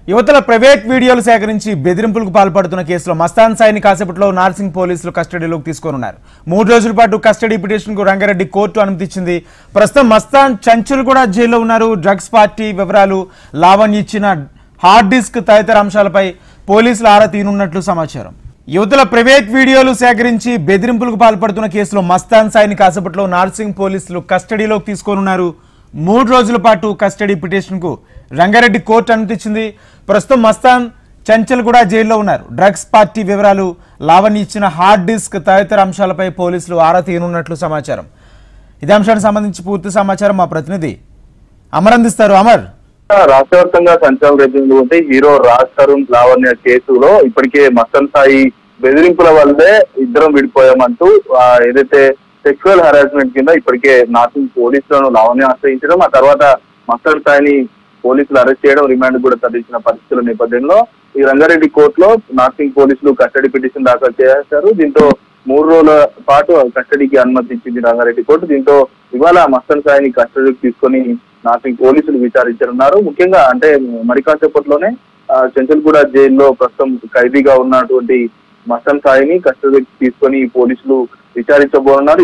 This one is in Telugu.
యువతల ప్రైవేట్ వీడియోలు సేకరించి బెదిరింపులకు పాల్పడుతున్న కేసులో మస్తాన్ సాయిని కాసేపట్లో నార్సింగ్ పోలీసులు కస్టడీలోకి తీసుకోనున్నారు. 3 రోజుల పాటు కస్టడీ పిటిషన్కు రంగారెడ్డి కోర్టు అనుమతిచ్చింది. ప్రస్తుతం మస్తాన్ చంచల్గూడ జైల్లో ఉన్నారు. డ్రగ్స్ పార్టీ వివరాలు, లావణ్య ఇచ్చిన హార్డ్ డిస్క్ తదితర అంశాలపై పోలీసులు ఆరా తీనున్నట్లు సమాచారం. యువతల ప్రైవేట్ వీడియోలు సేకరించి బెదిరింపులకు పాల్పడుతున్న కేసులో మస్తాన్ సాయిని కాసేపట్లో నార్సింగ్ పోలీసులు కస్టడీలోకి తీసుకోనున్నారు. 3 రోజుల పాటు కస్టడీ పిటిషన్కు రంగారెడ్డి కోర్టు అనుమతిచ్చింది. ప్రస్తుతం మస్తాన్ చంచల్గూడ జైల్లో ఉన్నారు. డ్రగ్స్ పార్టీ వివరాలు, లావణ్య ఇచ్చిన హార్డ్ డిస్క్ తదితర అంశాలపై పోలీసులు ఆరా తీయనున్నట్లు సమాచారం. ఇదే అంశానికి సంబంధించి పూర్తి సమాచారం మా ప్రతినిధి అమర్ అందిస్తారు. అమర్, రాష్ట్ర వ్యాప్తంగా సంచలనం రేపింది ఉంటే హీరో రాజ్ తరుణ్ లావణ్య కేసులో ఇప్పటికే మస్తాన్ సాయి బెదిరింపుల వల్లే ఇద్దరం విడిపోయామంటూ ఏదైతే సెక్సువల్ హరాస్మెంట్ కింద ఇప్పటికే నార్సింగ్ పోలీసులను లావణ్య ఆశ్రయించడం, ఆ తర్వాత మస్తాన్ సాయిని పోలీసులు అరెస్ట్ చేయడం, రిమాండ్ కూడా తరలించిన పరిస్థితుల నేపథ్యంలో ఈ రంగారెడ్డి కోర్టులో నార్సింగ్ పోలీసులు కస్టడీ పిటిషన్ దాఖలు చేశారు. దీంతో 3 రోజుల పాటు కస్టడీకి అనుమతి ఇచ్చింది రంగారెడ్డి కోర్టు. దీంతో ఇవాళ మస్తాన్ సాయిని కస్టడీకి తీసుకొని నార్సింగ్ పోలీసులు విచారించనున్నారు. ముఖ్యంగా అంటే మరి కాసేపట్లోనే చంచల్గూడ జైల్లో ప్రస్తుతం ఖైదీగా ఉన్నటువంటి మస్తాన్ సాయిని కస్టడీకి తీసుకొని పోలీసులు విచారించబోనున్నారు.